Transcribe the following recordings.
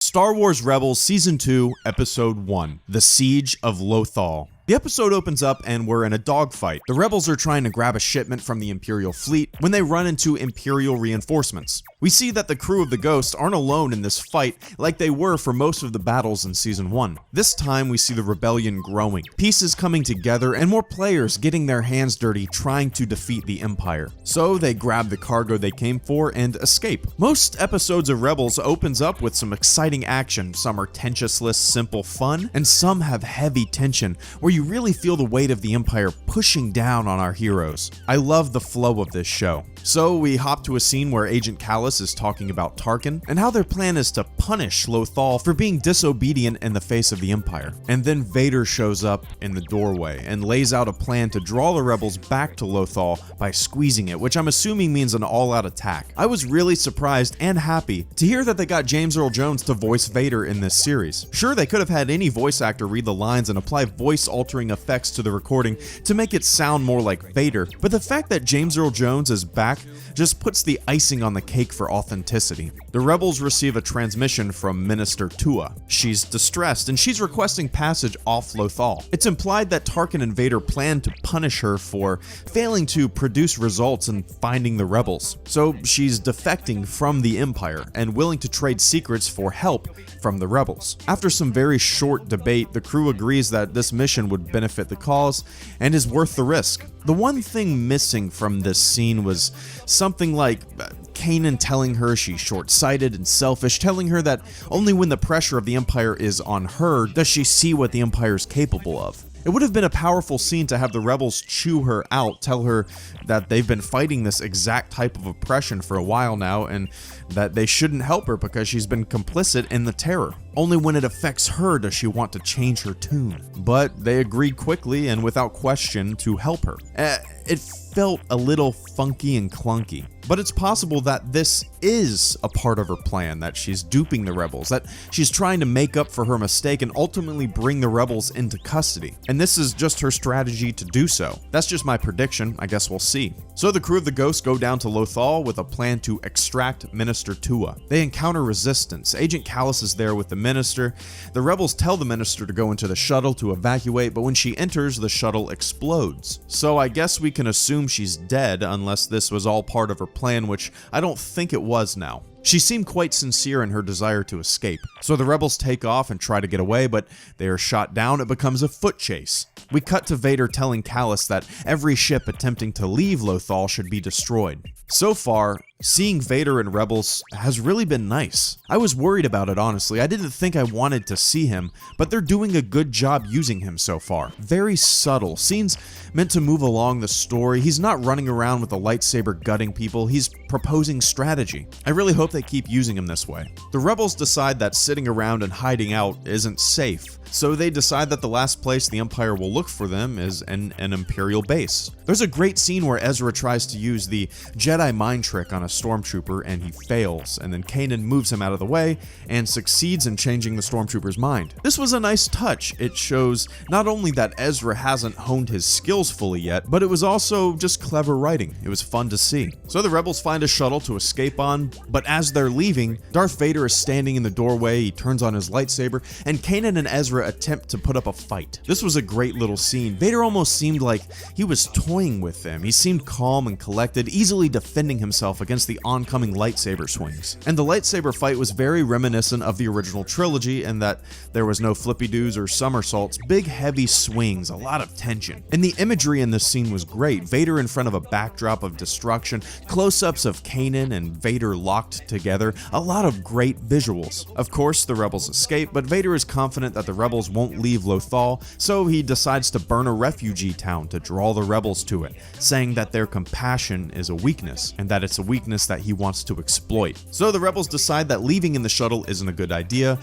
Star Wars Rebels Season 2, Episode 1, The Siege of Lothal. The episode opens up and we're in a dogfight. The rebels are trying to grab a shipment from the Imperial fleet when they run into Imperial reinforcements. We see that the crew of the Ghost aren't alone in this fight like they were for most of the battles in Season 1. This time we see the rebellion growing, pieces coming together, and more players getting their hands dirty trying to defeat the Empire. So they grab the cargo they came for and escape. Most episodes of Rebels opens up with some exciting action. Some are tensionless, simple fun, and some have heavy tension where you really feel the weight of the Empire pushing down on our heroes. I love the flow of this show. So we hop to a scene where Agent Kallus is talking about Tarkin and how their plan is to punish Lothal for being disobedient in the face of the Empire. And then Vader shows up in the doorway and lays out a plan to draw the rebels back to Lothal by squeezing it, which I'm assuming means an all-out attack. I was really surprised and happy to hear that they got James Earl Jones to voice Vader in this series. Sure, they could have had any voice actor read the lines and apply voice-altering effects to the recording to make it sound more like Vader, but the fact that James Earl Jones is back just puts the icing on the cake for authenticity. The rebels receive a transmission from Minister Tua. She's distressed and she's requesting passage off Lothal. It's implied that Tarkin and Vader plan to punish her for failing to produce results in finding the rebels. So she's defecting from the Empire and willing to trade secrets for help from the rebels. After some very short debate, the crew agrees that this mission would benefit the cause and is worth the risk. The one thing missing from this scene was something like Kanan telling her she's short-sighted and selfish, telling her that only when the pressure of the Empire is on her does she see what the Empire is capable of. It would have been a powerful scene to have the rebels chew her out, tell her that they've been fighting this exact type of oppression for a while now and that they shouldn't help her because she's been complicit in the terror. Only when it affects her does she want to change her tune. But they agreed quickly and without question to help her. It felt a little funky and clunky. But it's possible that this is a part of her plan, that she's duping the rebels, that she's trying to make up for her mistake and ultimately bring the rebels into custody. And this is just her strategy to do so. That's just my prediction. I guess we'll see. So the crew of the Ghost go down to Lothal with a plan to extract Minister Tua. They encounter resistance. Agent Kallus is there with the Minister. The rebels tell the Minister to go into the shuttle to evacuate, but when she enters, the shuttle explodes. So I guess we can assume she's dead unless this was all part of her plan, which I don't think it was now. She seemed quite sincere in her desire to escape. So the rebels take off and try to get away, but they are shot down. It becomes a foot chase. We cut to Vader telling Kallus that every ship attempting to leave Lothal should be destroyed. So far, seeing Vader in Rebels has really been nice. I was worried about it, honestly. I didn't think I wanted to see him, but they're doing a good job using him so far. Very subtle. Scenes meant to move along the story. He's not running around with a lightsaber gutting people. He's proposing strategy. I really hope they keep using him this way. The rebels decide that sitting around and hiding out isn't safe. So they decide that the last place the Empire will look for them is an Imperial base. There's a great scene where Ezra tries to use the Jedi mind trick on a stormtrooper and he fails, and then Kanan moves him out of the way and succeeds in changing the stormtrooper's mind. This was a nice touch. It shows not only that Ezra hasn't honed his skills fully yet, but it was also just clever writing. It was fun to see. So the rebels find a shuttle to escape on, but as they're leaving, Darth Vader is standing in the doorway. He turns on his lightsaber, and Kanan and Ezra attempt to put up a fight. This was a great little scene. Vader almost seemed like he was toying with them. He seemed calm and collected, easily defending himself against the oncoming lightsaber swings. And the lightsaber fight was very reminiscent of the original trilogy in that there was no flippy-doos or somersaults, big heavy swings, a lot of tension. And the imagery in this scene was great. Vader in front of a backdrop of destruction, close-ups of Kanan and Vader locked together, a lot of great visuals. Of course, the rebels escape, but Vader is confident that the rebels won't leave Lothal, so he decides to burn a refugee town to draw the rebels to it, saying that their compassion is a weakness, and that it's a weakness that he wants to exploit. So the rebels decide that leaving in the shuttle isn't a good idea.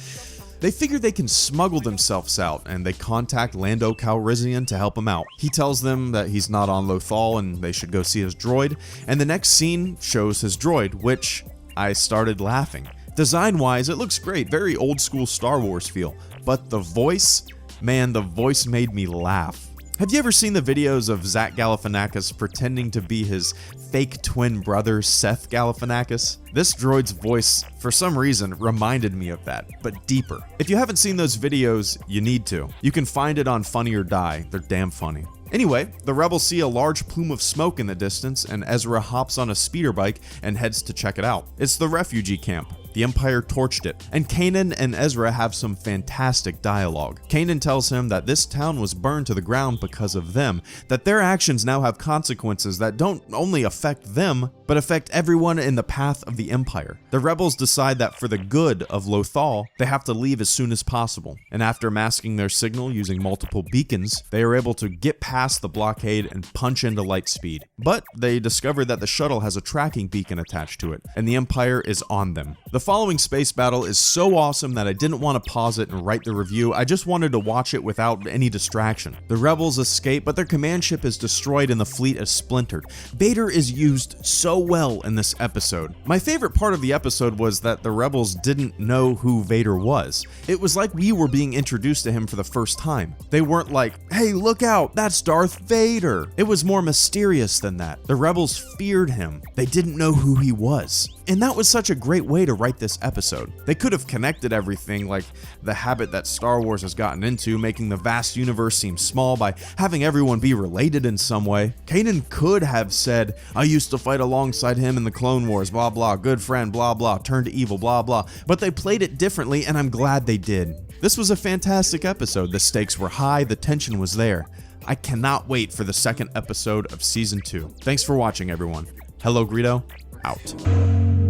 They figure they can smuggle themselves out, and they contact Lando Calrissian to help him out. He tells them that he's not on Lothal and they should go see his droid, and the next scene shows his droid, which I started laughing. Design-wise, it looks great, very old-school Star Wars feel, but the voice, man, the voice made me laugh. Have you ever seen the videos of Zach Galifianakis pretending to be his fake twin brother Seth Galifianakis? This droid's voice, for some reason, reminded me of that, but deeper. If you haven't seen those videos, you need to. You can find it on Funny or Die. They're damn funny. Anyway, the rebels see a large plume of smoke in the distance, and Ezra hops on a speeder bike and heads to check it out. It's the refugee camp. The Empire torched it, and Kanan and Ezra have some fantastic dialogue. Kanan tells him that this town was burned to the ground because of them, that their actions now have consequences that don't only affect them, but affect everyone in the path of the Empire. The rebels decide that for the good of Lothal, they have to leave as soon as possible, and after masking their signal using multiple beacons, they are able to get past the blockade and punch into light speed. But they discover that the shuttle has a tracking beacon attached to it, and the Empire is on them. The following space battle is so awesome that I didn't want to pause it and write the review. I just wanted to watch it without any distraction. The rebels escape, but their command ship is destroyed and the fleet is splintered. Vader is used so well in this episode. My favorite part of the episode was that the rebels didn't know who Vader was. It was like we were being introduced to him for the first time. They weren't like, hey, look out, that's Darth Vader. It was more mysterious than that. The rebels feared him. They didn't know who he was. And that was such a great way to write this episode. They could have connected everything, like the habit that Star Wars has gotten into, making the vast universe seem small by having everyone be related in some way. Kanan could have said, I used to fight alongside him in the Clone Wars, blah blah, good friend, blah blah, turned to evil, blah blah. But they played it differently, and I'm glad they did. This was a fantastic episode. The stakes were high, the tension was there. I cannot wait for the second episode of Season 2. Thanks for watching, everyone. Hello Greedo, out.